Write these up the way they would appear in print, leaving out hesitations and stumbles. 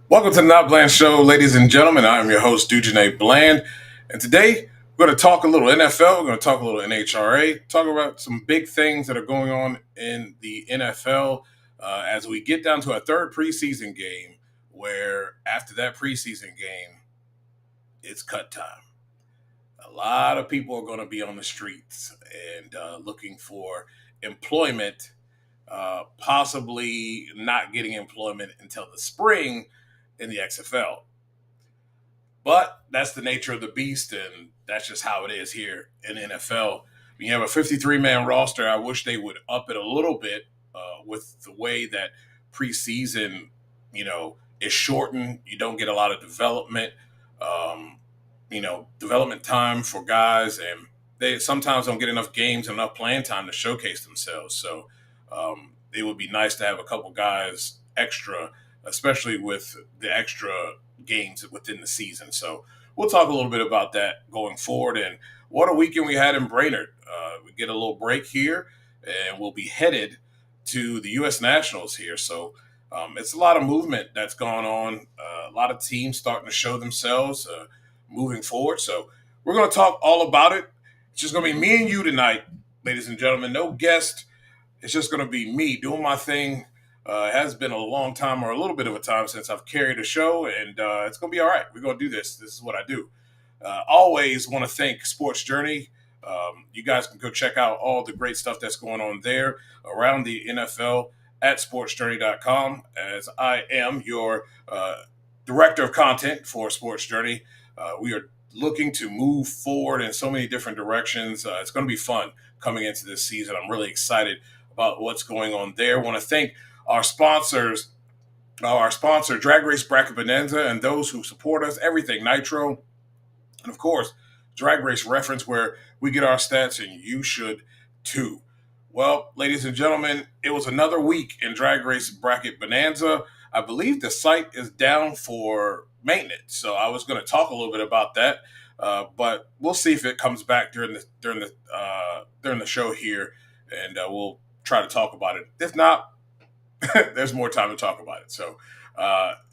Welcome to the Not Bland Show, ladies and gentlemen. I'm your host, Dujane Bland. And today, we're going to talk a little NFL. We're going to talk a little NHRA, talk about some big things that are going on in the NFL as we get down to our third preseason game, where after that preseason game, it's cut time. A lot of people are going to be on the streets and looking for employment, possibly not getting employment until the spring in the XFL. But that's the nature of the beast, and that's just how it is here in NFL. When you have a 53-man roster, I wish they would up it a little bit with the way that preseason, is shortened. You don't get a lot of development, development time for guys, and they sometimes don't get enough games and enough playing time to showcase themselves. So it would be nice to have a couple guys extra, especially with the extra games within the season. So we'll talk a little bit about that going forward. And what a weekend we had in Brainerd. We get a little break here, and we'll be headed to the U.S. Nationals here. So it's a lot of movement that's going on. A lot of teams starting to show themselves moving forward. So we're going to talk all about it. It's just going to be me and you tonight, ladies and gentlemen. No guest. It's just going to be me doing my thing. It has been a long time, or a little bit of a time, since I've carried a show, and it's going to be all right. We're going to do this. This is what I do. Always want to thank Sports Journey. You guys can go check out all the great stuff that's going on there around the NFL at sportsjourney.com, as I am your director of content for Sports Journey. We are looking to move forward in so many different directions. It's going to be fun coming into this season. I'm really excited about what's going on there. I want to thank our sponsor, Drag Race Bracket Bonanza, and those who support us, everything Nitro, and of course, Drag Race Reference, where we get our stats, and you should too. Well, ladies and gentlemen, it was another week in Drag Race Bracket Bonanza. I believe the site is down for maintenance, so I was going to talk a little bit about that, but we'll see if it comes back during the show here, and we'll try to talk about it. If not, there's more time to talk about it. So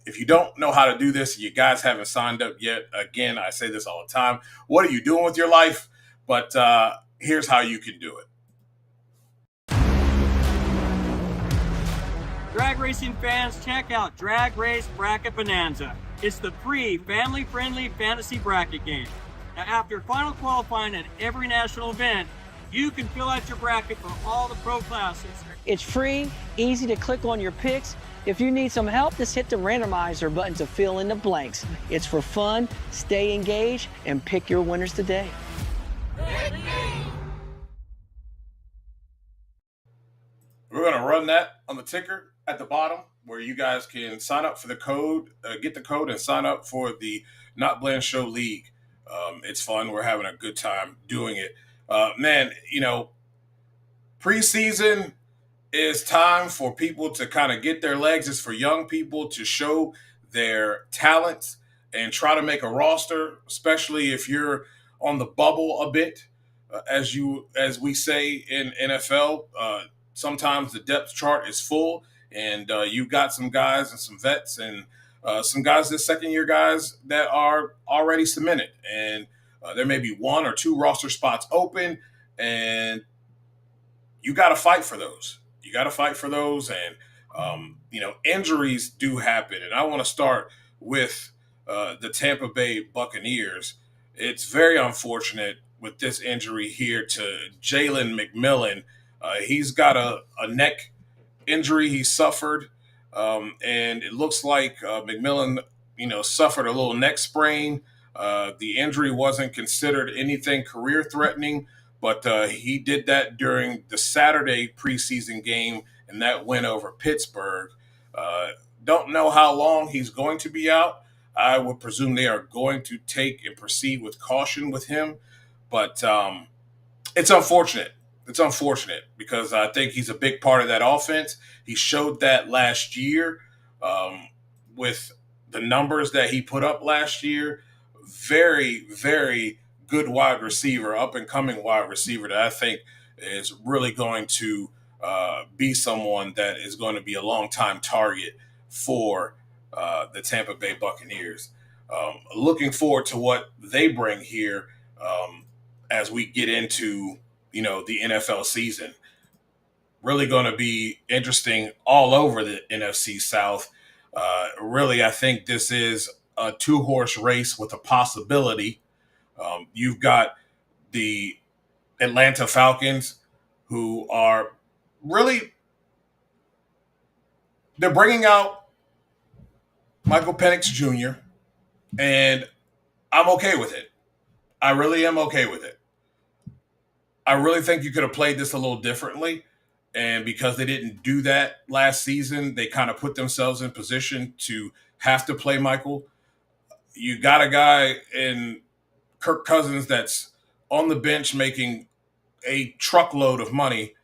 if you don't know how to do this, you guys haven't signed up yet. Again, I say this all the time. What are you doing with your life? But here's how you can do it. Drag racing fans, check out Drag Race Bracket Bonanza. It's the free, family-friendly fantasy bracket game. Now, after final qualifying at every national event, you can fill out your bracket for all the pro classes. It's free, easy to click on your picks. If you need some help, just hit the randomizer button to fill in the blanks. It's for fun, stay engaged, and pick your winners today. We're going to run that on the ticker at the bottom, where you guys can sign up for the code, get the code, and sign up for the Not Bland Show League. It's fun. We're having a good time doing it. Preseason is time for people to kind of get their legs. It's for young people to show their talents and try to make a roster, especially if you're on the bubble a bit, as we say in NFL. Sometimes the depth chart is full, and you've got some guys and some vets and some guys, the second-year guys that are already cemented, and there may be one or two roster spots open, and you got to fight for those. And injuries do happen, and I want to start with the Tampa Bay Buccaneers. It's very unfortunate with this injury here to Jalen McMillan. He's got a neck injury he suffered, and it looks like McMillan, suffered a little neck sprain. The injury wasn't considered anything career threatening, but he did that during the Saturday preseason game, and that win over Pittsburgh. Uh, don't know how long he's going to be out. I would presume they are going to take and proceed with caution with him, but it's unfortunate. It's unfortunate because I think he's a big part of that offense. He showed that last year with the numbers that he put up last year. Very, very good wide receiver, up and coming wide receiver that I think is really going to be someone that is going to be a long time target for the Tampa Bay Buccaneers. Looking forward to what they bring here as we get into the NFL season. Really going to be interesting all over the NFC South. Really, I think this is a two-horse race with a possibility. You've got the Atlanta Falcons, who are really they're bringing out Michael Penix Jr. and I'm okay with it. I really am okay with it. I really think you could have played this a little differently. And because they didn't do that last season, they kind of put themselves in position to have to play Michael. You got a guy in Kirk Cousins that's on the bench making a truckload of money.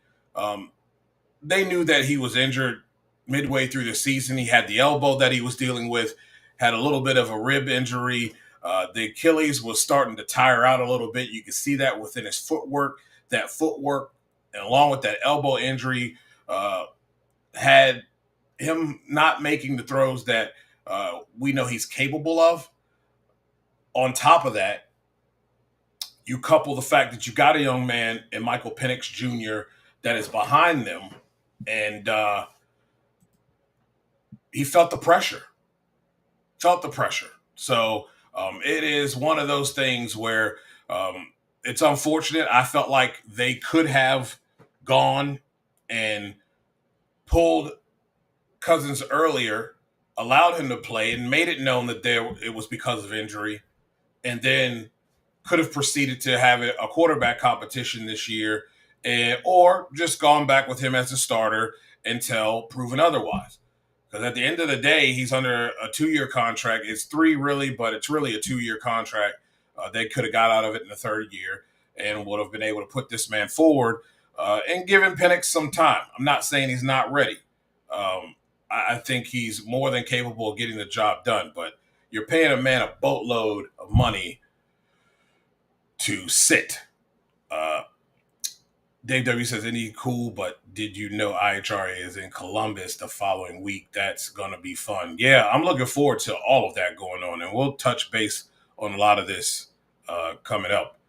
They knew that he was injured midway through the season. He had the elbow that he was dealing with, had a little bit of a rib injury. The Achilles was starting to tire out a little bit. You could see that within his footwork. That footwork, and along with that elbow injury, had him not making the throws that we know he's capable of. On top of that, you couple the fact that you got a young man in Michael Penix Jr. that is behind them, and he felt the pressure. So it is one of those things where it's unfortunate. I felt like they could have gone and pulled Cousins earlier, allowed him to play, and made it known that it was because of injury, and then could have proceeded to have a quarterback competition this year, or just gone back with him as a starter until proven otherwise. Because at the end of the day, he's under a 2-year contract. It's 3 really, but it's really a 2-year contract. They could have got out of it in the 3rd year and would have been able to put this man forward and given Penix some time. I'm not saying he's not ready. I think he's more than capable of getting the job done, but you're paying a man a boatload of money to sit. Dave W says, any cool, but did you know IHRA is in Columbus the following week? That's going to be fun. Yeah, I'm looking forward to all of that going on, and we'll touch base on a lot of this coming up.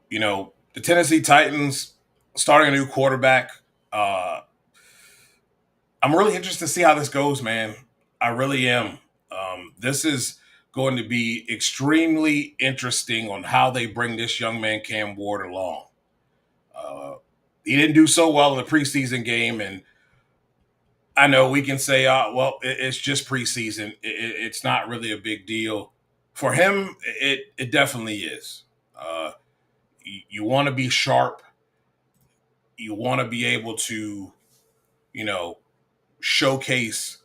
The Tennessee Titans starting a new quarterback. I'm really interested to see how this goes, man. I really am. This is going to be extremely interesting on how they bring this young man Cam Ward along. He didn't do so well in the preseason game, and I know we can say, well, it's just preseason. It's not really a big deal. For him, it definitely is. You want to be sharp. You want to be able to, showcase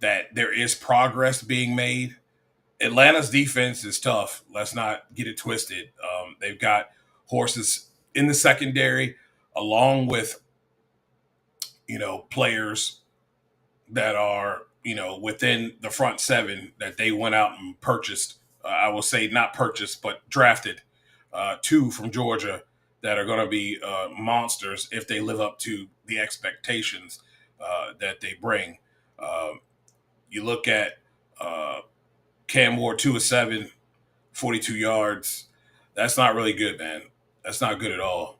that there is progress being made. Atlanta's defense is tough. Let's not get it twisted. They've got horses in the secondary, along with, players that are, within the front 7 that they went out and purchased. I will say not purchased, but drafted 2 from Georgia that are going to be monsters if they live up to the expectations that they bring. You look at Cam Ward, 2 of 7, 42 yards. That's not really good, man. That's not good at all.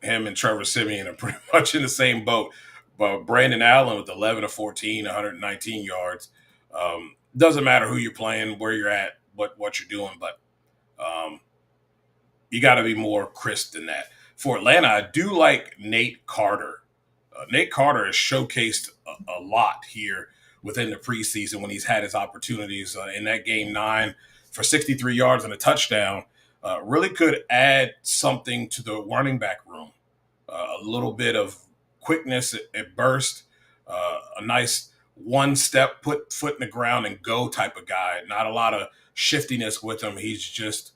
Him and Trevor Siemian are pretty much in the same boat. But Brandon Allen with 11 of 14, 119 yards. Doesn't matter who you're playing, where you're at, what you're doing, but you got to be more crisp than that. for Atlanta, I do like Nate Carter. Nate Carter has showcased a lot here within the preseason when he's had his opportunities in that game 9 for 63 yards and a touchdown. Really could add something to the running back room. A little bit of quickness at burst, a nice one step, put foot in the ground and go type of guy. Not a lot of shiftiness with him. He's just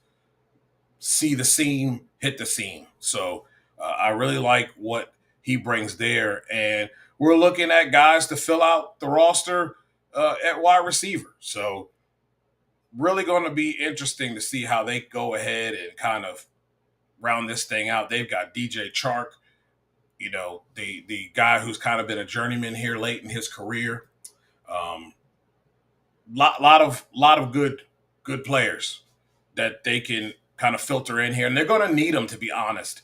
see the seam, hit the seam. So I really like what he brings there. And we're looking at guys to fill out the roster at wide receiver. So really going to be interesting to see how they go ahead and kind of round this thing out. They've got DJ Chark, the guy who's kind of been a journeyman here late in his career. Lot of good players that they can kind of filter in here, and they're going to need them, to be honest.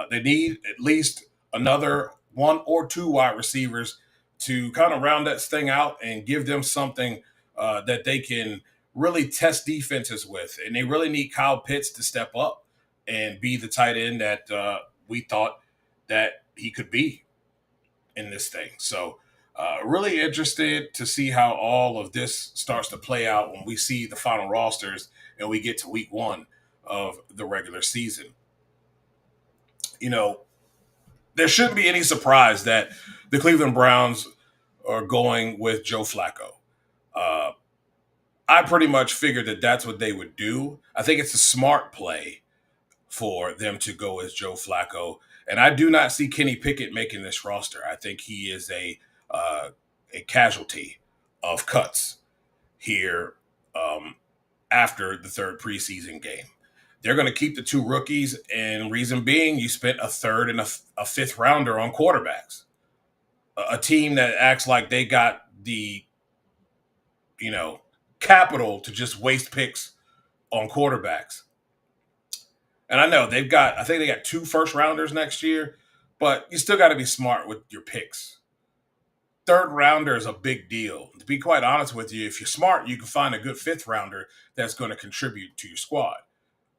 They need at least another 1 or 2 wide receivers to kind of round that thing out and give them something that they can really test defenses with. And they really need Kyle Pitts to step up and be the tight end that we thought that he could be in this thing. So really interested to see how all of this starts to play out when we see the final rosters and we get to week 1 of the regular season. There shouldn't be any surprise that the Cleveland Browns are going with Joe Flacco. I pretty much figured that that's what they would do. I think it's a smart play for them to go as Joe Flacco. And I do not see Kenny Pickett making this roster. I think he is a casualty of cuts here after the 3rd preseason game. They're going to keep the 2 rookies, and reason being, you spent a 3rd and a 5th rounder on quarterbacks. A team that acts like they got the, capital to just waste picks on quarterbacks. And I know I think they got 2 first rounders next year, but you still got to be smart with your picks. 3rd rounder is a big deal. To be quite honest with you, if you're smart, you can find a good 5th rounder that's going to contribute to your squad.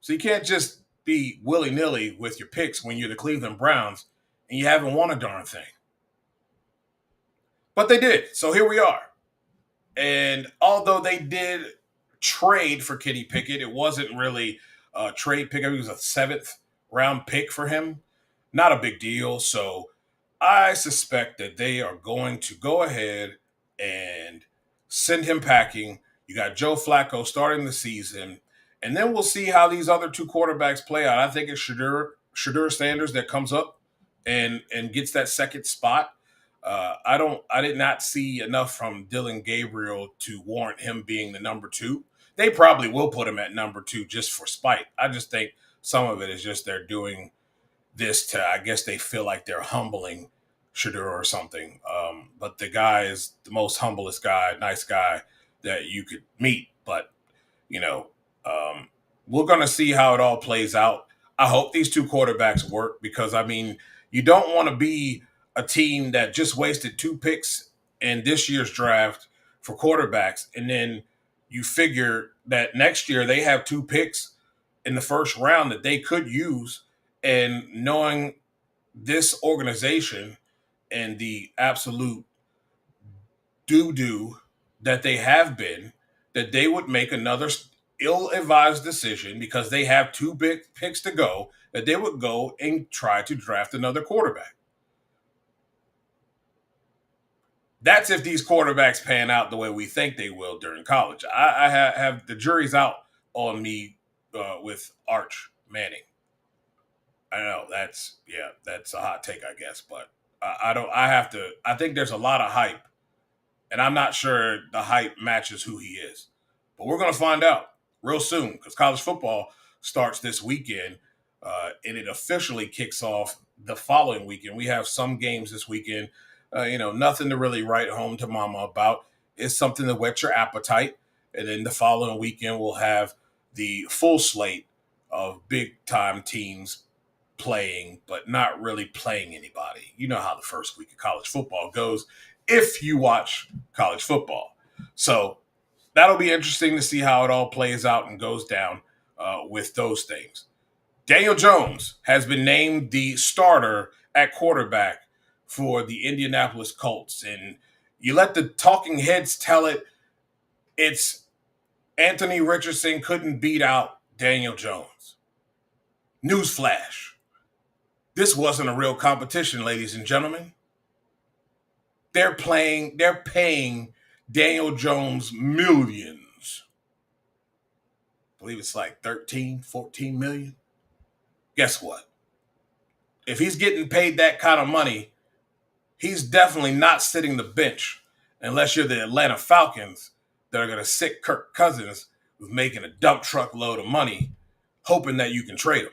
So you can't just be willy-nilly with your picks when you're the Cleveland Browns and you haven't won a darn thing. But they did. So here we are. And although they did trade for Kenny Pickett, it wasn't really a trade pick. It was a 7th round pick for him. Not a big deal. So I suspect that they are going to go ahead and send him packing. You got Joe Flacco starting the season. And then we'll see how these other 2 quarterbacks play out. I think it's Shedeur Sanders that comes up and gets that 2nd spot. I did not see enough from Dylan Gabriel to warrant him being the number 2. They probably will put him at number 2 just for spite. I just think some of it is just they're doing this to, I guess they feel like they're humbling Shedeur or something. But the guy is the most humblest guy, nice guy that you could meet. But, we're going to see how it all plays out. I hope these 2 quarterbacks work because, you don't want to be a team that just wasted 2 picks in this year's draft for quarterbacks. And then you figure that next year they have 2 picks in the 1st round that they could use. And knowing this organization and the absolute doo-doo that they have been, that they would make another ill-advised decision because they have 2 big picks to go, that they would go and try to draft another quarterback. That's if these quarterbacks pan out the way we think they will during college. I have the jury's out on me with Arch Manning. I know that's a hot take, I guess, but I think there's a lot of hype, and I'm not sure the hype matches who he is. But we're going to find out real soon because college football starts this weekend, and it officially kicks off the following weekend. We have some games this weekend. Nothing to really write home to mama about. It's something to whet your appetite. And then the following weekend, we'll have the full slate of big-time teams playing, but not really playing anybody. You know how the first week of college football goes if you watch college football. So that'll be interesting to see how it all plays out and goes down with those things. Daniel Jones has been named the starter at quarterback for the Indianapolis Colts. And you let the talking heads tell it, it's Anthony Richardson couldn't beat out Daniel Jones. Newsflash. This wasn't a real competition, ladies and gentlemen. They're paying Daniel Jones millions. I believe it's like 13, 14 million. Guess what? If he's getting paid that kind of money, he's definitely not sitting the bench unless you're the Atlanta Falcons that are going to sit Kirk Cousins with making a dump truck load of money, hoping that you can trade him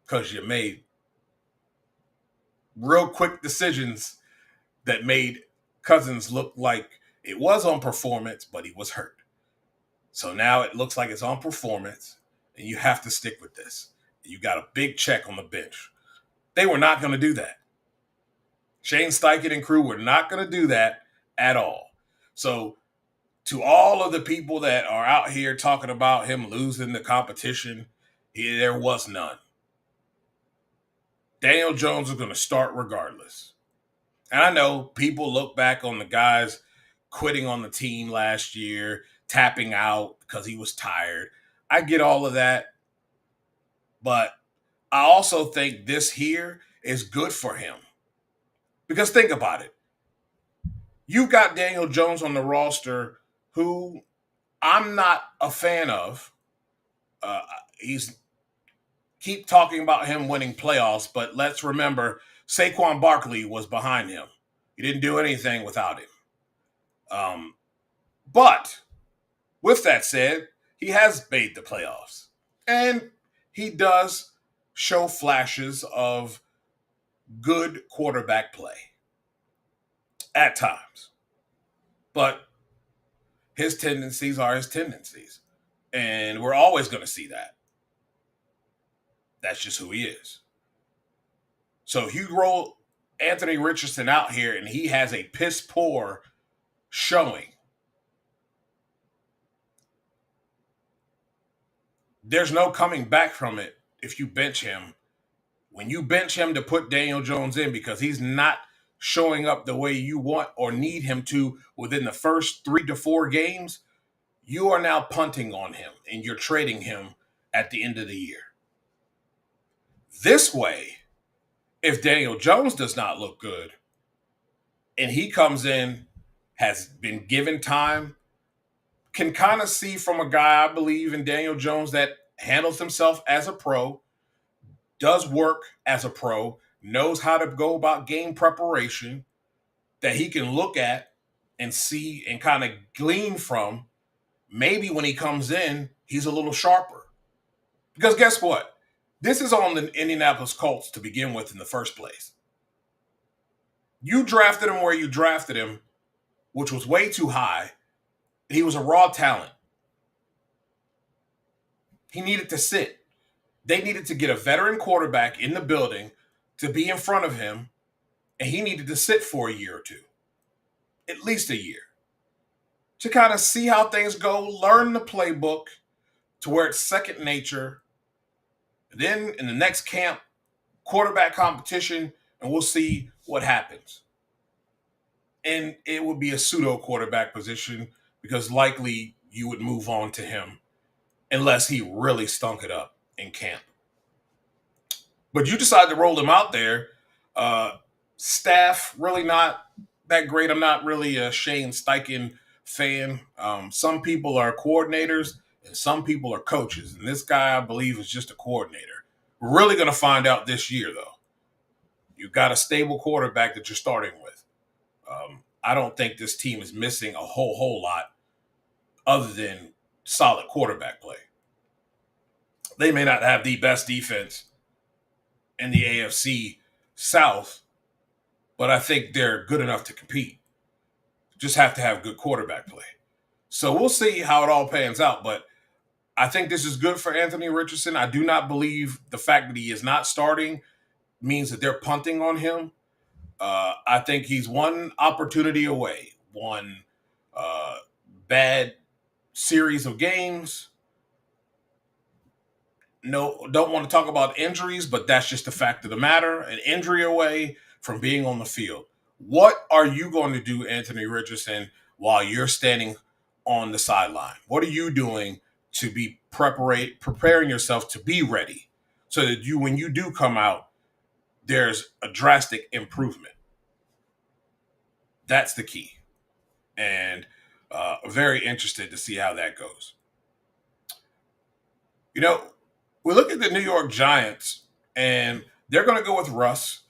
because you made real quick decisions that made Cousins look like it was on performance, but he was hurt. So now it looks like it's on performance, and you have to stick with this. You got a big check on the bench. They were not going to do that. Shane Steichen and crew were not going to do that at all. So to all of the people that are out here talking about him losing the competition, there was none. Daniel Jones is going to start regardless. And I know people look back on the guys quitting on the team last year, tapping out because he was tired. I get all of that. But I also think this here is good for him. Because think about it. You've got Daniel Jones on the roster who I'm not a fan of. He's keep talking about him winning playoffs, but let's remember Saquon Barkley was behind him. He didn't do anything without him. But with that said, he has made the playoffs. And he does show flashes of good quarterback play at times. But his tendencies are his tendencies. And we're always going to see that. That's just who he is. So if you roll Anthony Richardson out here and he has a piss poor showing, there's no coming back from it if you bench him. When you bench him to put Daniel Jones in because he's not showing up the way you want or need him to within the first 3 to 4 games, you are now punting on him and you're trading him at the end of the year. This way, if Daniel Jones does not look good and he comes in, has been given time, can kind of see from a guy, I believe in Daniel Jones, that handles himself as a pro, does work as a pro, knows how to go about game preparation, that he can look at and see and kind of glean from. Maybe when he comes in, he's a little sharper. Because guess what? This is on the Indianapolis Colts to begin with in the first place. You drafted him where you drafted him, which was way too high. He was a raw talent. He needed to sit. They needed to get a veteran quarterback in the building to be in front of him, and he needed to sit for a year or two, at least a year, to kind of see how things go, learn the playbook to where it's second nature. And then in the next camp, quarterback competition, and we'll see what happens. And it would be a pseudo quarterback position because likely you would move on to him unless he really stunk it up in camp. But you decide to roll him out there. Staff, really not that great. I'm not really a Shane Steichen fan. Some people are coordinators and some people are coaches. And this guy, I believe, is just a coordinator. We're really going to find out this year, though. You've got a stable quarterback that you're starting with. I don't think this team is missing a whole lot other than solid quarterback play. They may not have the best defense in the AFC South, but I think they're good enough to compete. Just have to have good quarterback play. So we'll see how it all pans out, but I think this is good for Anthony Richardson. I do not believe the fact that he is not starting means that they're punting on him. I think he's one opportunity away, one bad series of games, don't want to talk about injuries, but that's just the fact of the matter. An injury away from being on the field. What are you going to do, Anthony Richardson, while you're standing on the sideline? What are you doing to be preparing yourself to be ready so that when you do come out, there's a drastic improvement? That's the key. And very interested to see how that goes. You know, we look at the New York Giants, and they're going to go with Russ.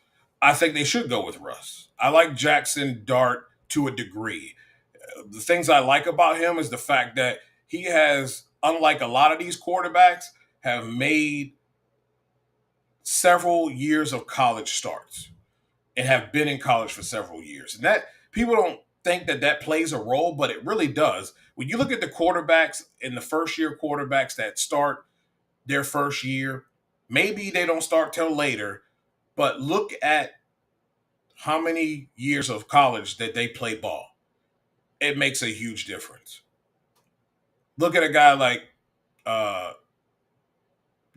I think they should go with Russ. I like Jackson Dart to a degree. The things I like about him is the fact that he has, unlike a lot of these quarterbacks, have made several years of college starts and have been in college for several years. And that people don't think that plays a role, but it really does. When you look at the quarterbacks in the first year quarterbacks that start their first year, maybe they don't start till later, but look at how many years of college that they play ball. It makes a huge difference. Look at a guy like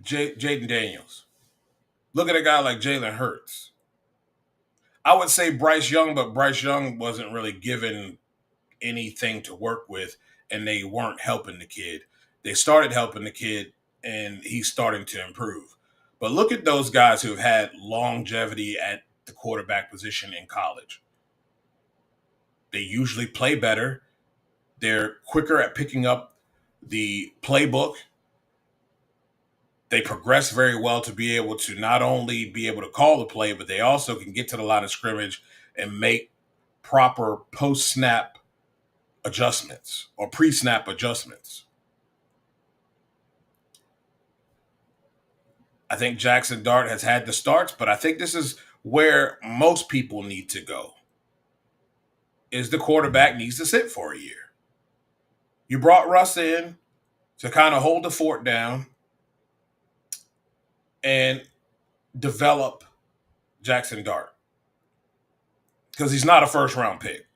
Jaden Daniels. Look at a guy like Jalen Hurts. I would say Bryce Young, but Bryce Young wasn't really given anything to work with, and they weren't helping the kid. They started helping the kid, and he's starting to improve. But look at those guys who have had longevity at the quarterback position in college. They usually play better. They're quicker at picking up the playbook. They progress very well to be able to not only be able to call the play, but they also can get to the line of scrimmage and make proper post-snap adjustments or pre-snap adjustments. I think Jackson Dart has had the starts, but I think this is where most people need to go. Is the quarterback needs to sit for a year. You brought Russ in to kind of hold the fort down and develop Jackson Dart. Because he's not a first-round pick.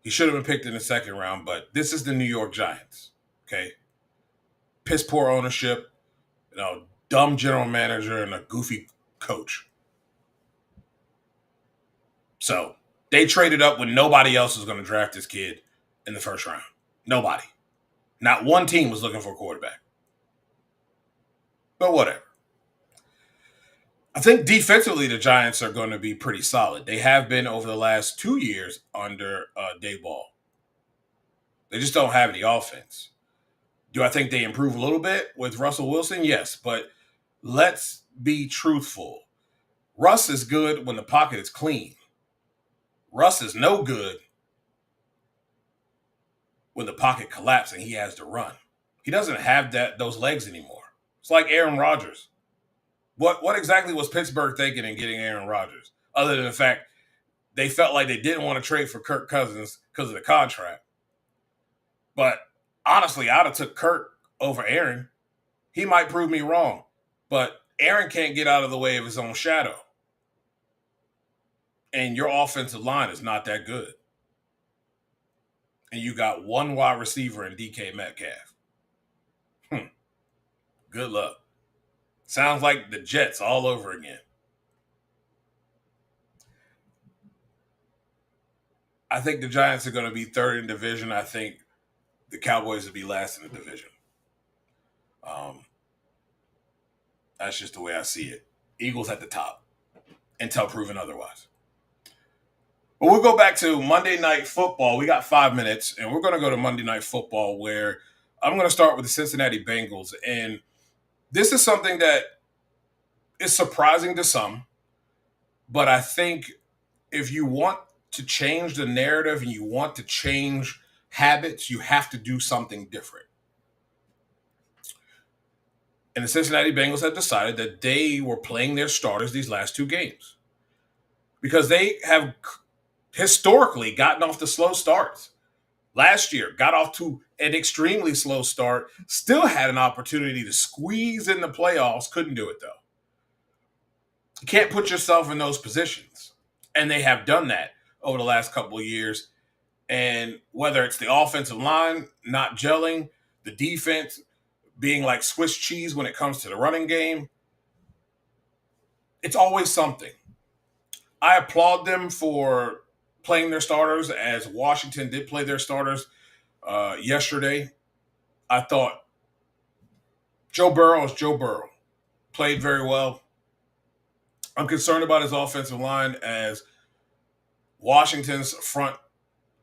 He should have been picked in the second round, but this is the New York Giants, okay? Piss poor ownership, dumb general manager, and a goofy coach. So they traded up when nobody else was going to draft this kid in the first round. Nobody. Not one team was looking for a quarterback. But whatever. I think defensively the Giants are going to be pretty solid. They have been over the last 2 years under Daboll. They just don't have any offense. Do I think they improve a little bit with Russell Wilson? Yes, but let's be truthful. Russ is good when the pocket is clean. Russ is no good when the pocket collapses and he has to run. He doesn't have those legs anymore. It's like Aaron Rodgers. What exactly was Pittsburgh thinking in getting Aaron Rodgers? Other than the fact they felt like they didn't want to trade for Kirk Cousins because of the contract. But honestly, I'd have took Kirk over Aaron. He might prove me wrong. But Aaron can't get out of the way of his own shadow. And your offensive line is not that good. And you got one wide receiver in DK Metcalf. Good luck. Sounds like the Jets all over again. I think the Giants are going to be third in division. I think the Cowboys will be last in the division. That's just the way I see it. Eagles at the top until proven otherwise. But we'll go back to Monday Night Football. We got 5 minutes, and we're going to go to Monday Night Football where I'm going to start with the Cincinnati Bengals. And this is something that is surprising to some, but I think if you want to change the narrative and you want to change habits, you have to do something different. And the Cincinnati Bengals have decided that they were playing their starters these last 2 games because they have historically gotten off to slow starts. Last year, got off to an extremely slow start, still had an opportunity to squeeze in the playoffs, couldn't do it though. You can't put yourself in those positions. And they have done that over the last couple of years. And whether it's the offensive line not gelling, the defense being like Swiss cheese when it comes to the running game. It's always something. I applaud them for playing their starters, as Washington did play their starters yesterday. I thought Joe Burrow is Joe Burrow. Played very well. I'm concerned about his offensive line, as Washington's front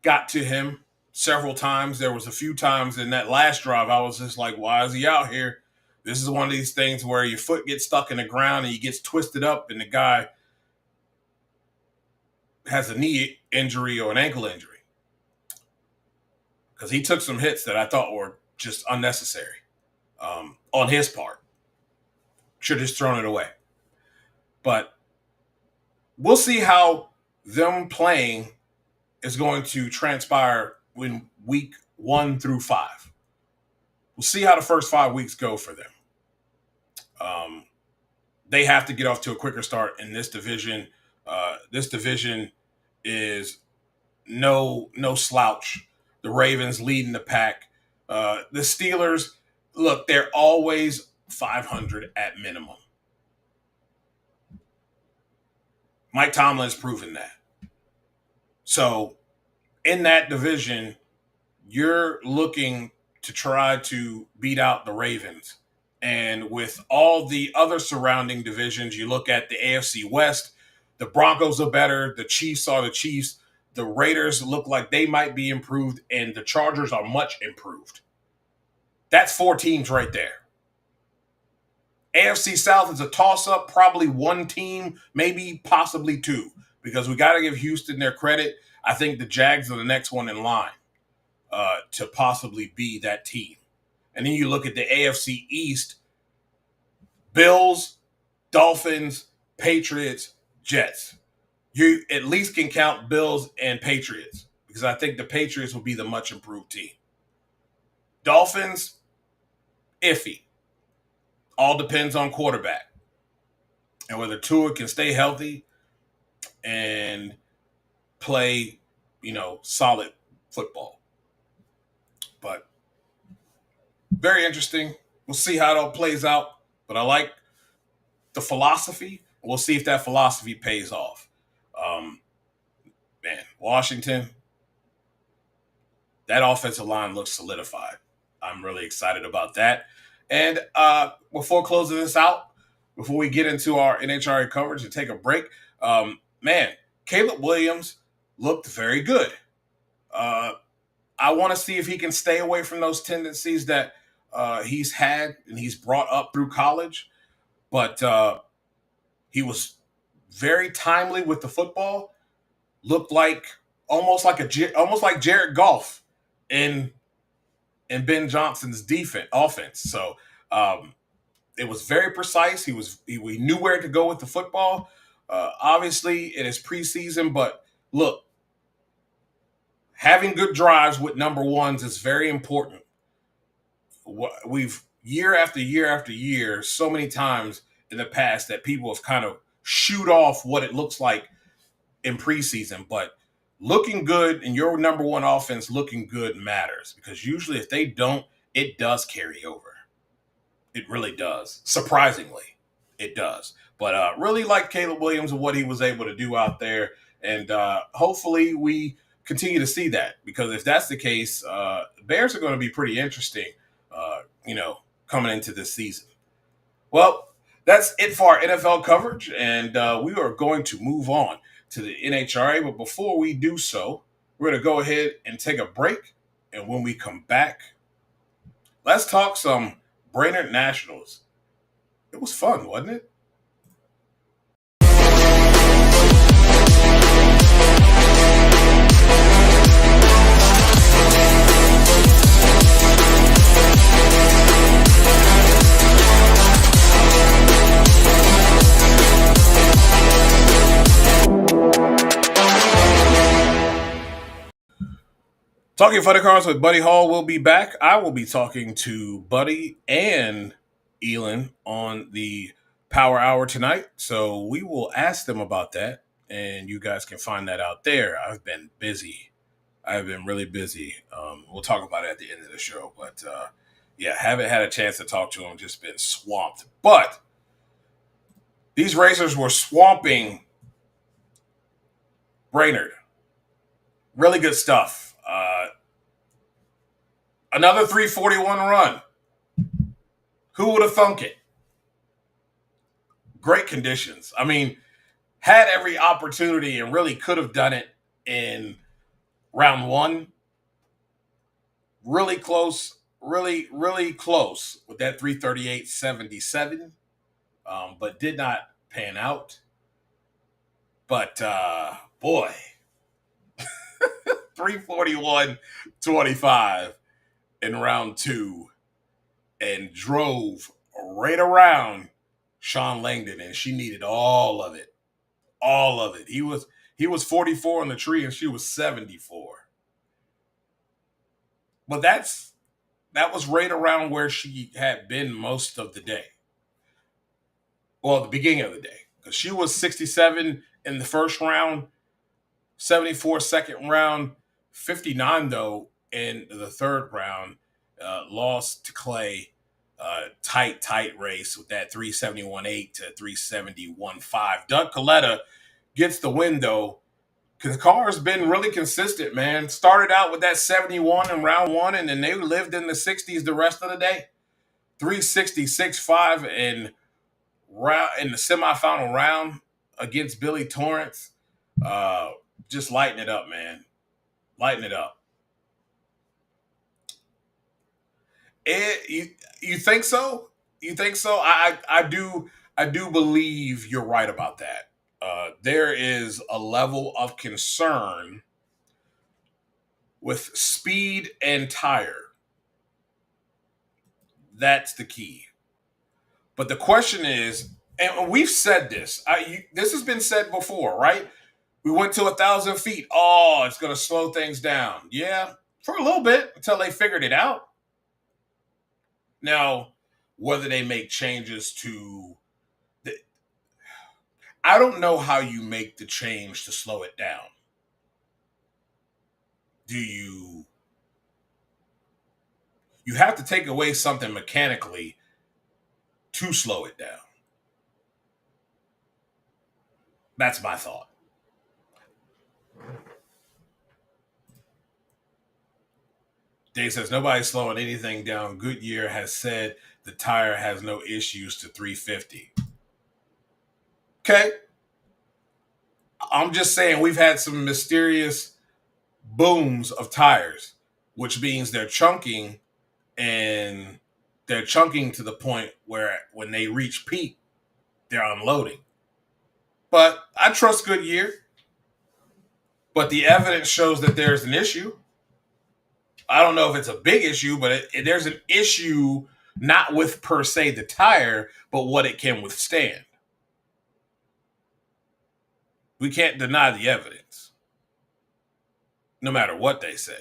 got to him several times. There was a few times in that last drive I was just like, why is he out here? This is one of these things where your foot gets stuck in the ground and he gets twisted up and the guy has a knee injury or an ankle injury. Because he took some hits that I thought were just unnecessary on his part. Should have just thrown it away. But we'll see how them playing is going to transpire in week 1 through 5. We'll see how the first 5 weeks go for them. They have to get off to a quicker start in this division. This division is no slouch. The Ravens leading the pack. The Steelers, look, they're always 500 at minimum. Mike Tomlin has proven that. So in that division, you're looking to try to beat out the Ravens. And with all the other surrounding divisions, you look at the AFC West, the Broncos are better, the Chiefs are the Chiefs, the Raiders look like they might be improved, and the Chargers are much improved. That's 4 teams right there. AFC South is a toss-up, probably 1 team, maybe possibly 2, because we got to give Houston their credit. I think the Jags are the next one in line to possibly be that team. And then you look at the AFC East, Bills, Dolphins, Patriots, Jets. You at least can count Bills and Patriots, because I think the Patriots will be the much improved team. Dolphins, iffy. All depends on quarterback and whether Tua can stay healthy and play, solid football. But very interesting. We'll see how it all plays out. But I like the philosophy. We'll see if that philosophy pays off. Washington, that offensive line looks solidified. I'm really excited about that. And before closing this out, before we get into our NHRA coverage and take a break, Caleb Williams looked very good. I want to see if he can stay away from those tendencies that he's had and he's brought up through college. But he was very timely with the football. Looked like almost like Jared Goff in Ben Johnson's offense. So it was very precise. We knew where to go with the football. Obviously, it is preseason, but look, having good drives with number ones is very important. We've year after year after year, so many times in the past that people have kind of shoot off what it looks like in preseason, but looking good and your number one offense looking good matters, because usually if they don't, it does carry over. It really does. Surprisingly, it does. But really like Caleb Williams and what he was able to do out there. And hopefully we continue to see that, because if that's the case, Bears are going to be pretty interesting, coming into this season. Well, that's it for our NFL coverage, and we are going to move on to the NHRA. But before we do so, we're going to go ahead and take a break. And when we come back, let's talk some Brainerd Nationals. It was fun, wasn't it? Talking Funny Cars with Buddy Hall will be back. I will be talking to Buddy and Elon on the Power Hour tonight. So we will ask them about that, and you guys can find that out there. I've been busy. I've been really busy. We'll talk about it at the end of the show. But Yeah, haven't had a chance to talk to him. Just been swamped. But these racers were swamping Brainerd. Really good stuff. Another 341 run. Who would have thunk it? Great conditions. I mean, had every opportunity and really could have done it in round one. Really close, really close with that 338.77, but did not pan out. But boy, 341.25 in round two and drove right around Sean Langdon, and she needed all of it. All of it. He was 44 on the tree and she was 74. But that was right around where she had been most of the day. Well, the beginning of the day. Because she was 67 in the first round, 74 second round, 59 though in the third round. Lost to Clay. Tight race with that 371.8 to 371.5. Doug Coletta gets the win though. The car's been really consistent, man. Started out with that 71 in round one, and then they lived in the 60s the rest of the day. 366.5 in the semifinal round against Billy Torrance. Just lighting it up, man. Lighting it up. You think so? You think so? I do believe you're right about that. There is a level of concern with speed and tire. That's the key. But the question is, and we've said this. This has been said before, right? We went to 1,000 feet. Oh, it's going to slow things down. Yeah, for a little bit until they figured it out. Now, whether they make changes to I don't know how you make the change to slow it down. You have to take away something mechanically to slow it down. That's my thought. Dave says nobody's slowing anything down. Goodyear has said the tire has no issues to 350. Okay. I'm just saying we've had some mysterious booms of tires, which means they're chunking, and they're chunking to the point where when they reach peak, they're unloading. But I trust Goodyear. But the evidence shows that there's an issue. I don't know if it's a big issue, but there's an issue not with per se the tire, but what it can withstand. We can't deny the evidence, no matter what they say.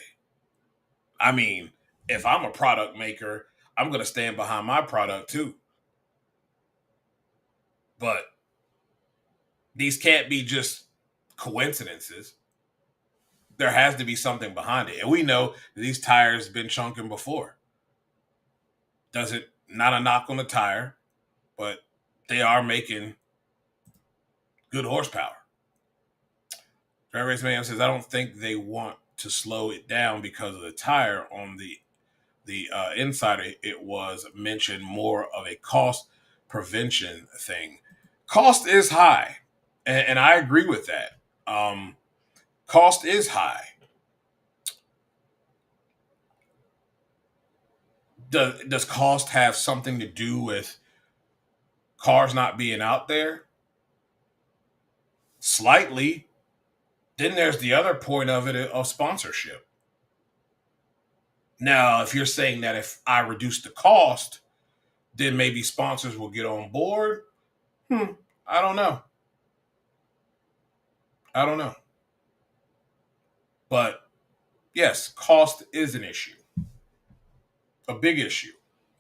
I mean, if I'm a product maker, I'm going to stand behind my product too. But these can't be just coincidences. There has to be something behind it. And we know that these tires have been chunking before. Not a knock on the tire, but they are making good horsepower. Drag Race Man says, I don't think they want to slow it down because of the tire. On the Insider, it was mentioned more of a cost prevention thing. Cost is high, and I agree with that. Cost is high. Does cost have something to do with cars not being out there? Slightly. Then there's the other point of it of sponsorship. Now, if you're saying that if I reduce the cost, then maybe sponsors will get on board. I don't know. But yes, cost is an issue. A big issue.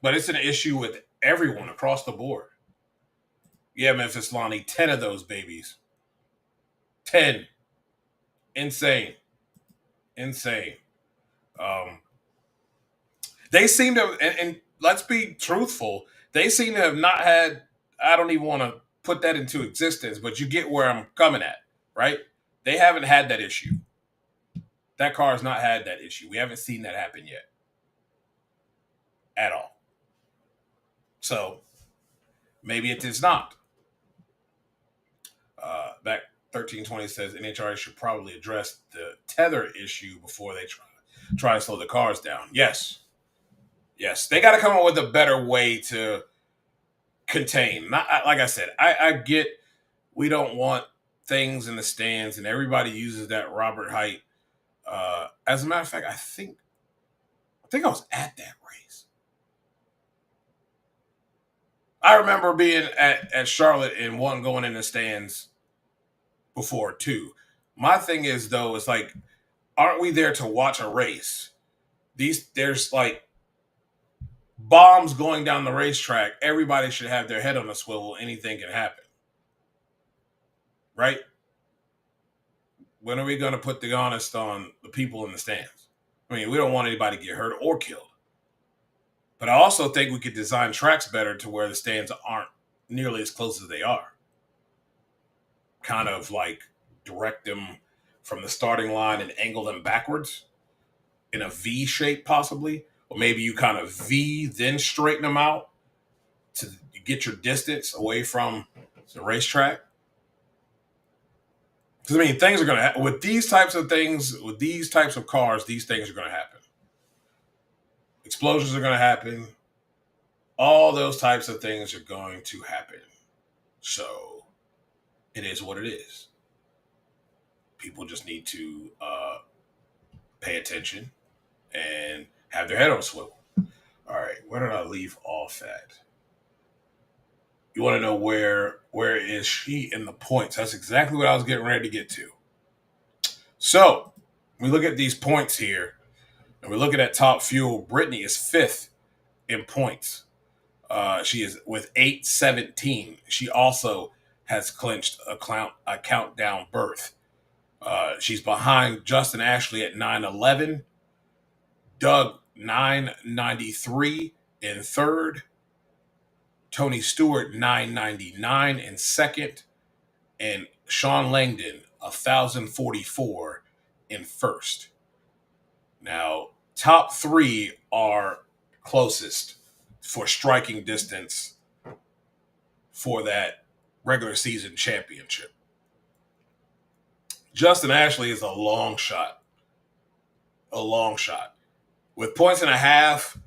But it's an issue with everyone across the board. Yeah, Memphis Lonnie, 10 of those babies. 10. Insane. They seem to, and let's be truthful. They seem to have not had. I don't even want to put that into existence, but you get where I'm coming at, right? They haven't had that issue. That car has not had that issue. We haven't seen that happen yet, at all. So maybe it is not. Back 1320 says NHRA should probably address the tether issue before they try to slow the cars down. Yes, they got to come up with a better way to contain. Not like I said, I get we don't want things in the stands, and everybody uses that Robert Height. As a matter of fact, I think I was at that race. I remember being at Charlotte and one going in the stands before too. My thing is though, it's like, aren't we there to watch a race? There's like bombs going down the racetrack. Everybody should have their head on a swivel. Anything can happen, right? When are we going to put the honest on the people in the stands? I mean, we don't want anybody to get hurt or killed. But I also think we could design tracks better to where the stands aren't nearly as close as they are. Kind of like direct them from the starting line and angle them backwards in a V shape possibly. Or maybe you kind of V, then straighten them out to get your distance away from the racetrack. Because, I mean, things are going to happen. With these types of things, with these types of cars, these things are going to happen. Explosions are going to happen. All those types of things are going to happen. So, it is what it is. People just need to pay attention and have their head on a swivel. All right, where did I leave off at? You want to know where is she in the points? That's exactly what I was getting ready to get to. So, we look at these points here, and we're looking at Top Fuel. Brittany is 5th in points. She is with 817. She also has clinched a countdown berth. She's behind Justin Ashley at 911. Doug 993 in 3rd. Tony Stewart 999 in 2nd. And Sean Langdon 1044 in 1st. Now, top 3 are closest for striking distance for that regular season championship. Justin Ashley is a long shot. A long shot. With points and a half,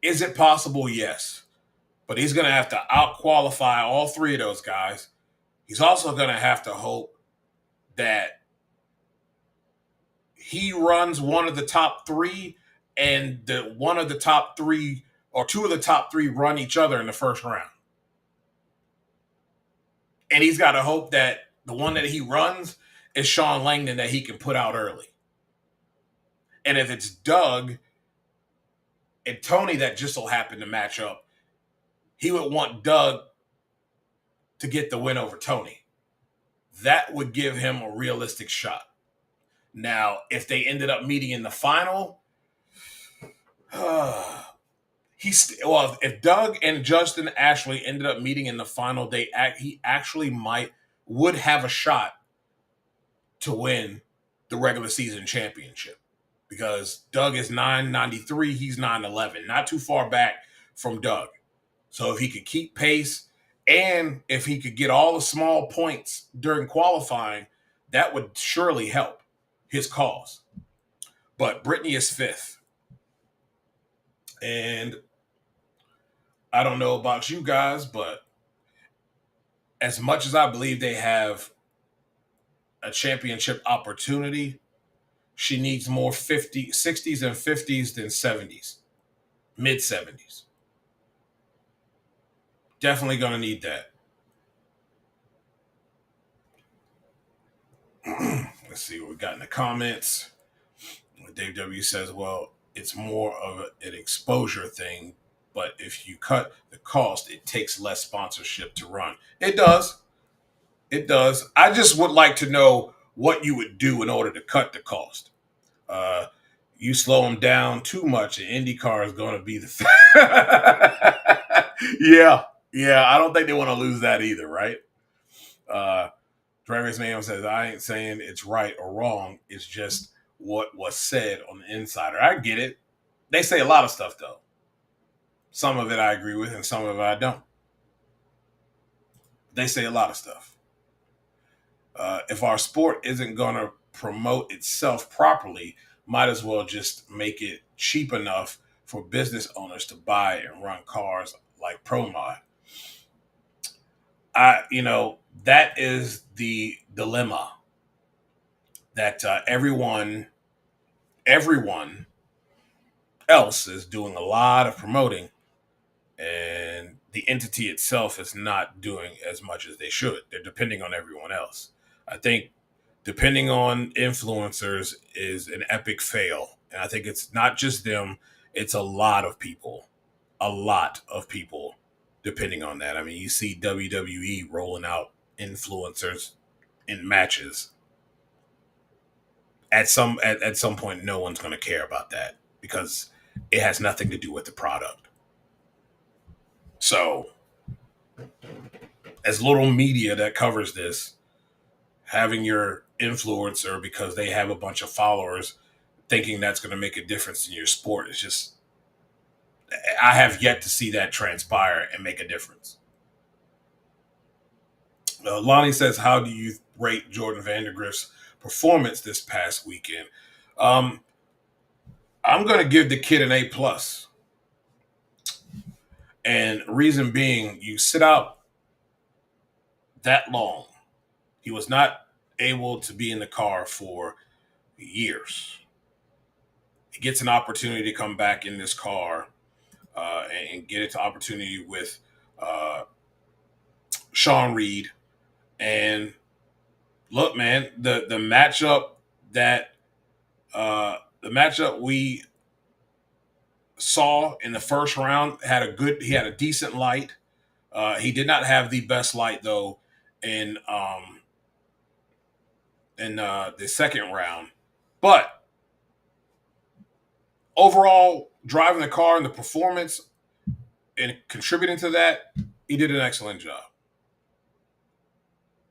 is it possible? Yes. But he's going to have to out-qualify all 3 of those guys. He's also going to have to hope that he runs one of the top 3 and one of the top 3 or 2 of the top 3 run each other in the first round. And he's got to hope that the one that he runs is Sean Langdon that he can put out early. And if it's Doug and Tony that just so happen to match up, he would want Doug to get the win over Tony. That would give him a realistic shot. Now, if they ended up meeting in the final, if Doug and Justin Ashley ended up meeting in the final, he actually would have a shot to win the regular season championship, because Doug is 993, he's 911, not too far back from Doug. So if he could keep pace and if he could get all the small points during qualifying, that would surely help his cause. But Brittany is 5th. And I don't know about you guys, but as much as I believe they have a championship opportunity, she needs more 60s and 50s than 70s, mid 70s. Definitely going to need that. Let's see what we got in the comments. Dave W says, well, it's more of an exposure thing, but if you cut the cost, it takes less sponsorship to run. It does. It does. I just would like to know what you would do in order to cut the cost. You slow them down too much, and IndyCar is going to be the. Yeah, yeah. I don't think they want to lose that either, right? Uh, Drag Race Mayhem says, I ain't saying it's right or wrong. It's just what was said on the Insider. I get it. They say a lot of stuff, though. Some of it I agree with, and some of it I don't. They say a lot of stuff. If our sport isn't going to promote itself properly, might as well just make it cheap enough for business owners to buy and run cars like ProMod. That is the dilemma that everyone else is doing a lot of promoting, and the entity itself is not doing as much as they should. They're depending on everyone else. I think depending on influencers is an epic fail. And I think it's not just them, it's a lot of people. A lot of people depending on that. I mean, you see WWE rolling out influencers in matches. At some point, no one's going to care about that because it has nothing to do with the product. So, as little media that covers this, having your influencer because they have a bunch of followers thinking that's going to make a difference in your sport is just, I have yet to see that transpire and make a difference. Lonnie says, how do you rate Jordan Vandergrift's performance this past weekend? I'm going to give the kid an A+. And reason being, you sit out that long. He was not able to be in the car for years. He gets an opportunity to come back in this car and get into opportunity with Sean Reed. And look, man, the matchup we saw in the first round he had a decent light. He did not have the best light though in the second round, but overall driving the car and the performance and contributing to that, he did an excellent job.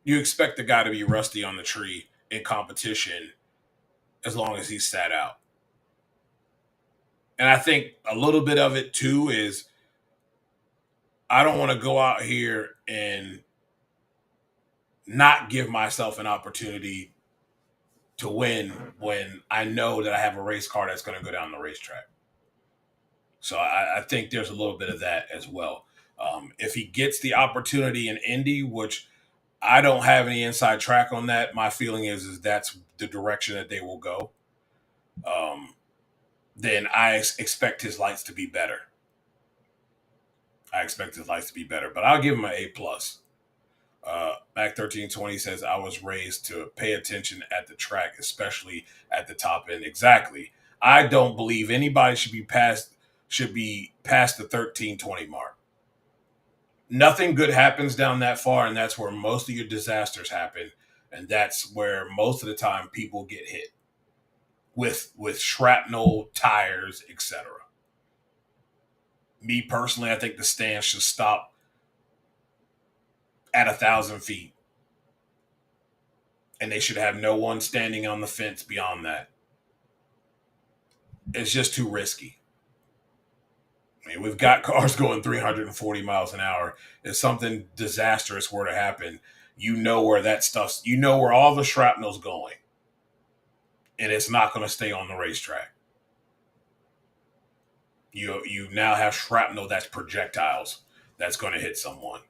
You expect the guy to be rusty on the tree in competition as long as he's sat out. And I think a little bit of it too is I don't want to go out here and not give myself an opportunity to win when I know that I have a race car that's going to go down the racetrack. So I think there's a little bit of that as well. If he gets the opportunity in Indy, which I don't have any inside track on that, my feeling is that's the direction that they will go. Then I expect his lights to be better. But I'll give him an A+. Mac 1320 says, I was raised to pay attention at the track, especially at the top end. Exactly. I don't believe anybody should be past the 1320 mark. Nothing good happens down that far, and that's where most of your disasters happen, and that's where most of the time people get hit with shrapnel, tires, etc. Me personally, I think the stand should stop at 1,000 feet, and they should have no one standing on the fence beyond that. It's just too risky. I mean, we've got cars going 340 miles an hour. If something disastrous were to happen, you know where all the shrapnel's going. And it's not going to stay on the racetrack. You now have shrapnel that's projectiles that's going to hit someone.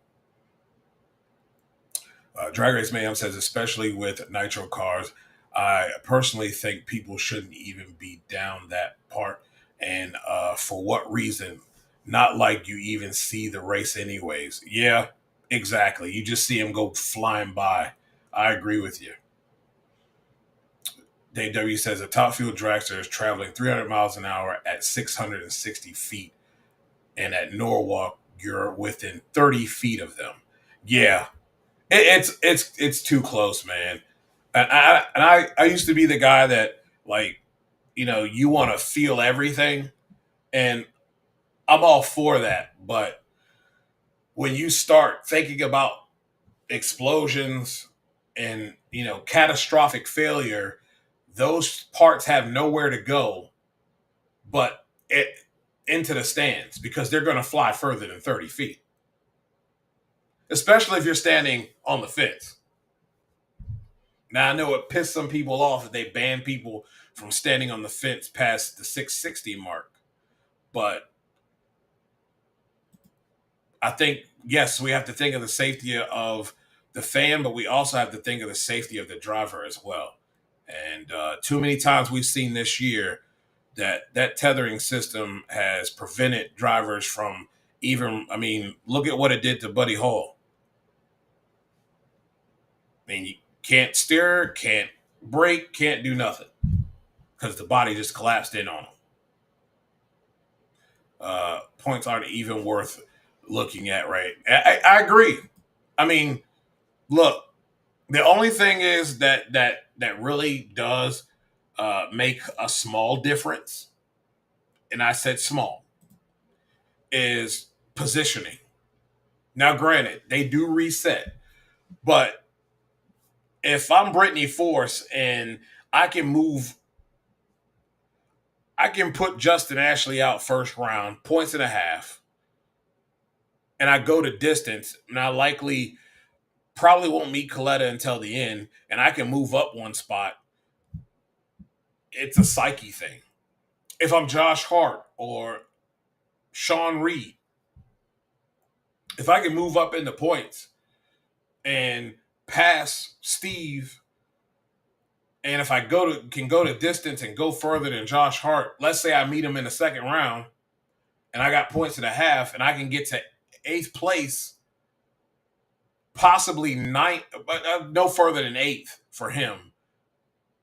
Drag Race Mayhem says, especially with nitro cars, I personally think people shouldn't even be down that part. And for what reason? Not like you even see the race anyways. Yeah, exactly. You just see him go flying by. I agree with you. Dave W says a top fuel dragster is traveling 300 miles an hour at 660 feet. And at Norwalk, you're within 30 feet of them. Yeah, it's too close, man. And I used to be the guy that, like, you want to feel everything. And I'm all for that. But when you start thinking about explosions and, catastrophic failure, those parts have nowhere to go but into the stands because they're going to fly further than 30 feet, especially if you're standing on the fence. Now, I know it pissed some people off that they ban people from standing on the fence past the 660 mark, but I think, yes, we have to think of the safety of the fan, but we also have to think of the safety of the driver as well. And too many times we've seen this year that tethering system has prevented drivers from even, look at what it did to Buddy Hall. You can't steer, can't brake, can't do nothing because the body just collapsed in on him. Points aren't even worth looking at, right? I agree. Look, the only thing is that really does make a small difference, and I said small, is positioning. Now, granted, they do reset, but if I'm Brittany Force and I can put Justin Ashley out first round, 1.5 points, and I go to distance, and I probably won't meet Coletta until the end, and I can move up one spot. It's a psyche thing. If I'm Josh Hart or Sean Reed, if I can move up in the points and pass Steve, and if I can go to distance and go further than Josh Hart, let's say I meet him in the second round, and I got 1.5 points, and I can get to 8th place, possibly 9th, but no further than 8th for him.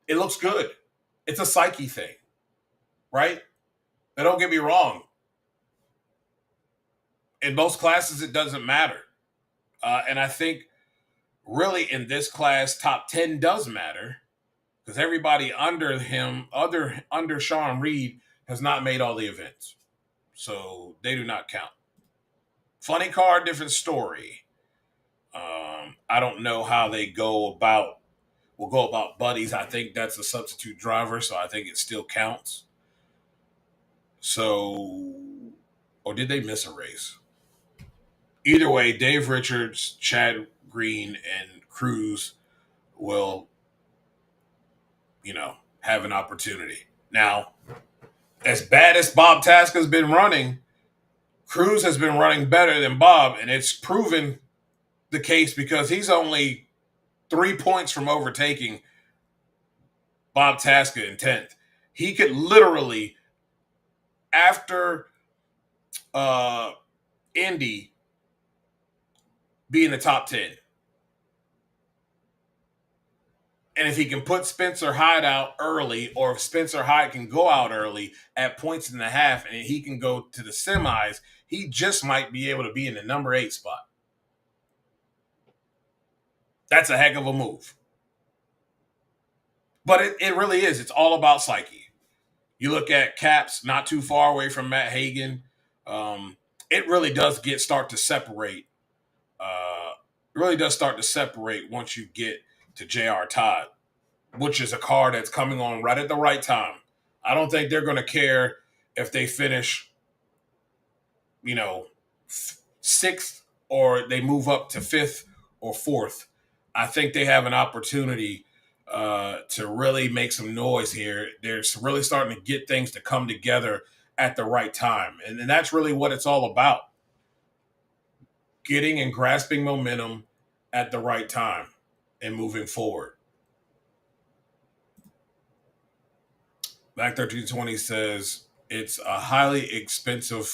It looks good. It's a psyche thing, right? Now, don't get me wrong. In most classes, it doesn't matter. And I think really in this class, top 10 does matter because everybody under him, under Sean Reed, has not made all the events. So they do not count. Funny car, different story. I don't know how they will go about buddies. I think that's a substitute driver, so I think it still counts. So, or did they miss a race? Either way, Dave Richards, Chad Green, and Cruz will, have an opportunity. Now, as bad as Bob Tasca's been running, Cruz has been running better than Bob, and it's proven the case because he's only 3 points from overtaking Bob Tasca in 10th. He could literally, after Indy, be in the top 10. And if he can put Spencer Hyde out early, or if Spencer Hyde can go out early at 1.5 and he can go to the semis, he just might be able to be in the number 8 spot. That's a heck of a move. But it really is. It's all about psyche. You look at Caps, not too far away from Matt Hagan. It really does start to separate. It really does start to separate once you get to J.R. Todd, which is a car that's coming on right at the right time. I don't think they're going to care if they finish, 6th or they move up to 5th or 4th. I think they have an opportunity to really make some noise here. They're really starting to get things to come together at the right time. And that's really what it's all about. Getting and grasping momentum at the right time and moving forward. Back 1320 says it's a highly explosive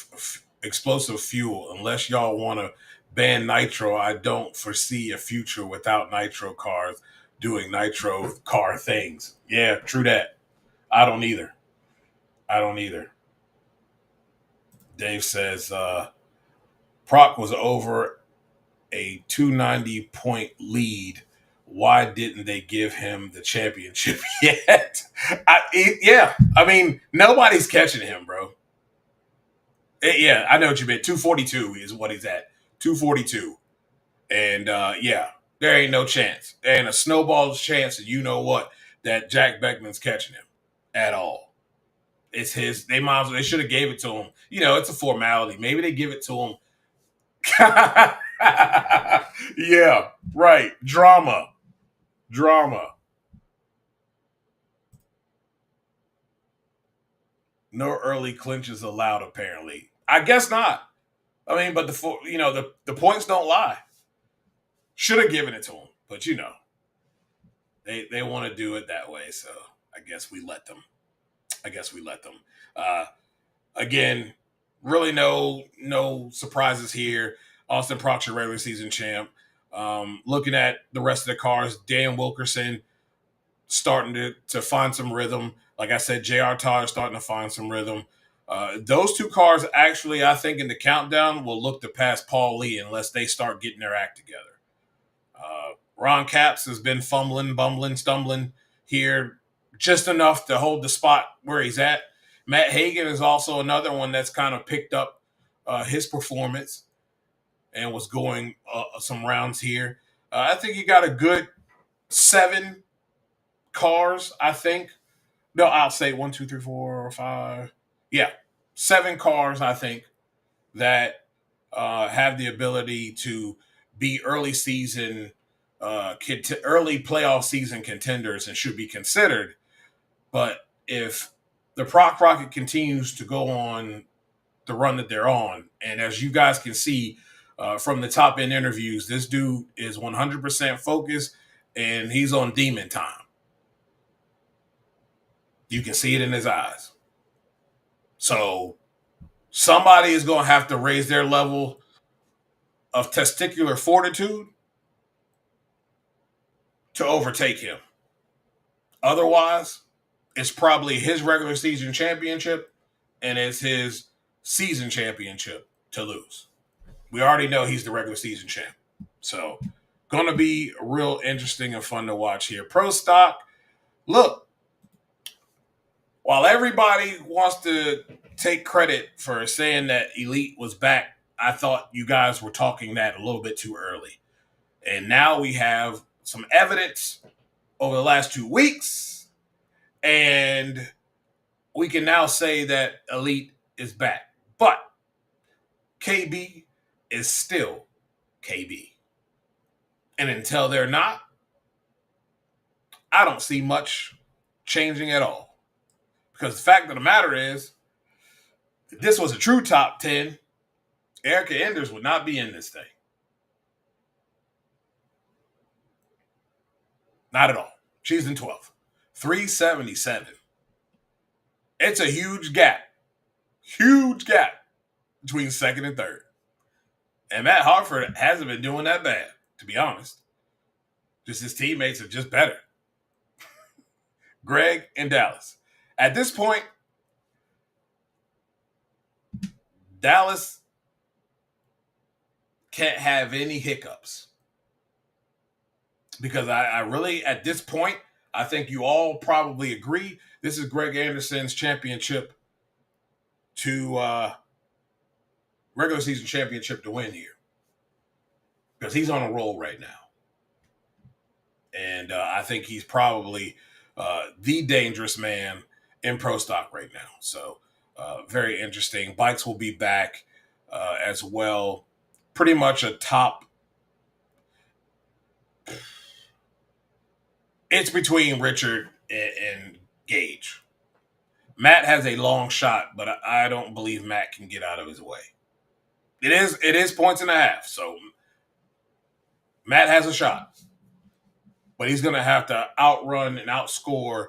fuel. Unless y'all want to ban nitro, I don't foresee a future without nitro cars doing nitro car things. Yeah, true that. I don't either. Dave says Proc was over a 290 point lead why didn't they give him the championship yet? I mean, nobody's catching him, bro. Yeah, I know what you meant. 242 is what he's at. 242. And yeah, there ain't no chance. There ain't a snowball's chance, and you know what, that Jack Beckman's catching him at all. It's his. They might as well, they should have gave it to him. You know, it's a formality. Maybe they give it to him. Yeah, right. Drama. No early clinches allowed, apparently. I guess not. I mean, but the points don't lie. Should have given it to him, but they want to do it that way, so I guess we let them. Uh, Again, really no surprises here. Austin Proctor, regular season champ. Looking at the rest of the cars, Dan Wilkerson starting to find some rhythm. Like I said, J.R. Todd starting to find some rhythm. Those two cars actually, I think, in the countdown will look to pass Paul Lee unless they start getting their act together. Ron Capps has been fumbling, bumbling, stumbling here just enough to hold the spot where he's at. Matt Hagan is also another one that's kind of picked up his performance and was going some rounds here. I think you got a good 7 cars, I think. No, I'll say 1, 2, 3, 4, 5. Yeah, 7 cars, I think, that have the ability to be early playoff season contenders and should be considered. But if the Proc Rocket continues to go on the run that they're on, and as you guys can see from the top end interviews, this dude is 100% focused and he's on demon time. You can see it in his eyes. So somebody is going to have to raise their level of testicular fortitude to overtake him. Otherwise, it's probably his regular season championship and it's his season championship to lose. We already know he's the regular season champ. So, going to be real interesting and fun to watch here. Pro Stock, look, while everybody wants to take credit for saying that Elite was back, I thought you guys were talking that a little bit too early. And now we have some evidence over the last 2 weeks, and we can now say that Elite is back. But KB is still KB. And until they're not, I don't see much changing at all. Because the fact of the matter is, if this was a true top 10, Erica Enders would not be in this thing. Not at all. She's in 12th. 377. It's a huge gap. Huge gap between second and third. And Matt Hartford hasn't been doing that bad, to be honest. Just his teammates are just better. Greg and Dallas. At this point, Dallas can't have any hiccups. Because I really, at this point, I think you all probably agree this is Greg Anderson's championship to regular season championship to win here. Because he's on a roll right now. And I think he's probably the dangerous man in pro stock right now. So very interesting. Bikes will be back as well. Pretty much a top. It's between Richard and Gage. Matt has a long shot, but I don't believe Matt can get out of his way. It is points and a half, so Matt has a shot. But he's going to have to outrun and outscore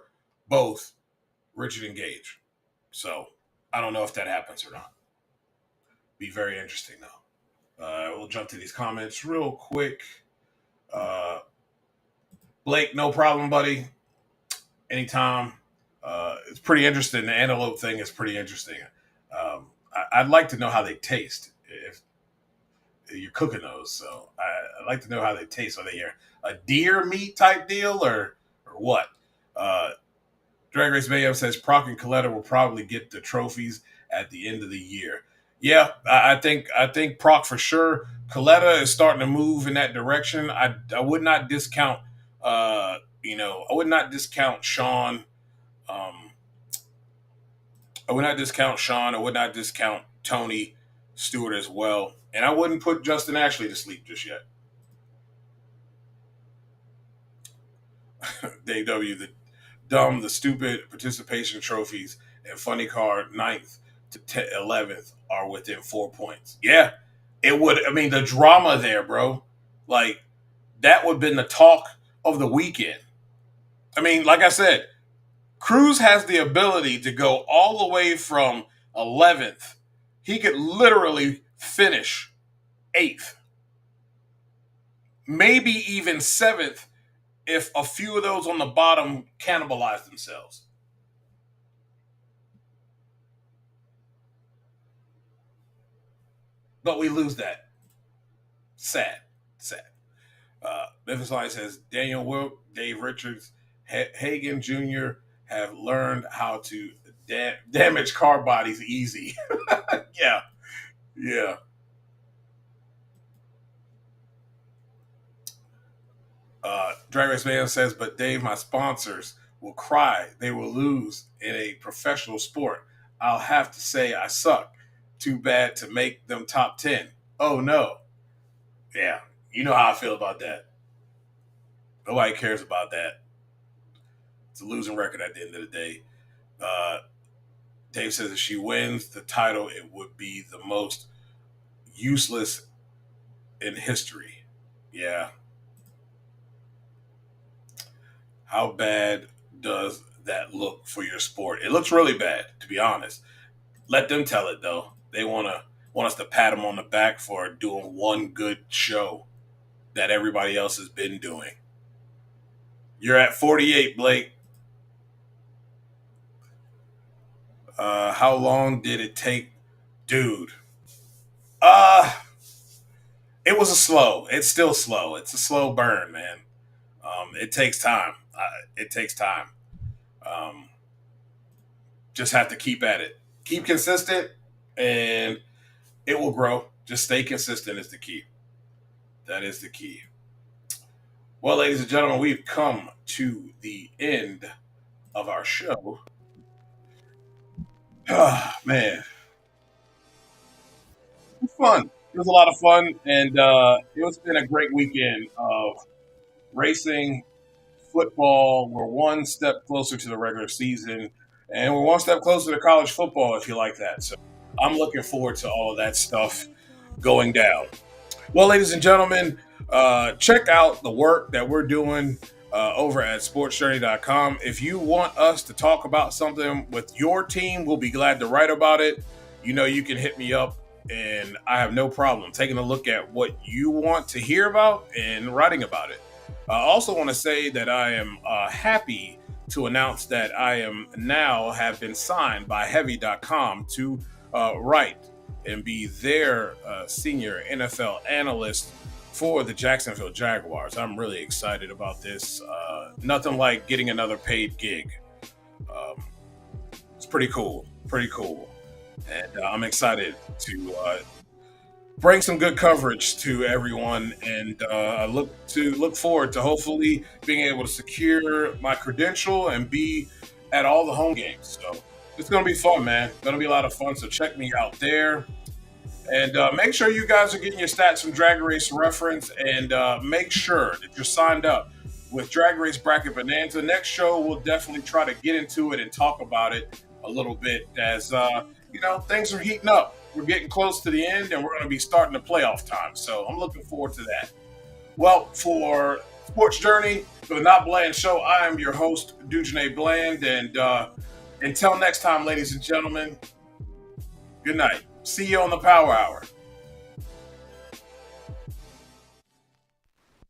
both Richard and Gage. So I don't know if that happens or not. Be very interesting, though. We'll jump to these comments real quick. Blake, no problem, buddy. Anytime. It's pretty interesting. The antelope thing is pretty interesting. I'd like to know how they taste if you're cooking those. So I'd like to know how they taste. Are they a deer meat type deal or what? Uh, Drag Race Mayhem says Proc and Coletta will probably get the trophies at the end of the year. Yeah, I think Proc for sure. Coletta is starting to move in that direction. I would not discount I would not discount Sean. Um, I would not discount Sean. I would not discount Tony Stewart as well. And I wouldn't put Justin Ashley to sleep just yet. Dave W. The stupid participation trophies and funny card ninth to 11th are within 4 points. Yeah, it would. I mean, the drama there, bro. Like, that would have been the talk of the weekend. I mean, like I said, Cruz has the ability to go all the way from 11th. He could literally finish 8th, maybe even 7th if a few of those on the bottom cannibalize themselves. But we lose that. Sad. Sad. Memphis Lion says Daniel Wilk, Dave Richards, Hagen Jr. have learned how to damage car bodies easy. Yeah. Yeah. Drag Race Man says, but Dave, my sponsors will cry. They will lose in a professional sport. I'll have to say I suck. Too bad to make them top 10. Oh, no. Yeah. You know how I feel about that. Nobody cares about that. It's a losing record at the end of the day. Uh, Dave says if she wins the title, it would be the most useless in history. Yeah. How bad does that look for your sport? It looks really bad, to be honest. Let them tell it though. They want us to pat them on the back for doing one good show that everybody else has been doing. You're at 48, Blake. How long did it take, dude? Uh, it was a slow. It's still slow. It's a slow burn, man. It takes time. It takes time. Um, just have to keep at it. Keep consistent, and it will grow. Just stay consistent is the key. That is the key. Well, ladies and gentlemen, we've come to the end of our show. Ah, man, it was fun. It was a lot of fun, and it's been a great weekend of racing, football. We're one step closer to the regular season, and we're one step closer to college football, if you like that. So I'm looking forward to all of that stuff going down. Well, ladies and gentlemen, check out the work that we're doing over at sportsjourney.com. If you want us to talk about something with your team, we'll be glad to write about it. You know, you can hit me up, and I have no problem taking a look at what you want to hear about and writing about it. I also want to say that I am happy to announce that I am now have been signed by Heavy.com to write and be their senior NFL analyst for the Jacksonville Jaguars. I'm really excited about this. Nothing like getting another paid gig. It's pretty cool. Pretty cool. And I'm excited to bring some good coverage to everyone, and I look forward to hopefully being able to secure my credential and be at all the home games. So it's going to be fun, man. It's going to be a lot of fun. So check me out there, and make sure you guys are getting your stats from Drag Race Reference, and make sure that you're signed up with Drag Race Bracket Bonanza. Next show, we'll definitely try to get into it and talk about it a little bit as things are heating up. We're getting close to the end, and we're going to be starting the playoff time. So I'm looking forward to that. Well, for Sports Journey, for the Not Bland Show, I am your host, Dujane Bland. And until next time, ladies and gentlemen, good night. See you on the Power Hour.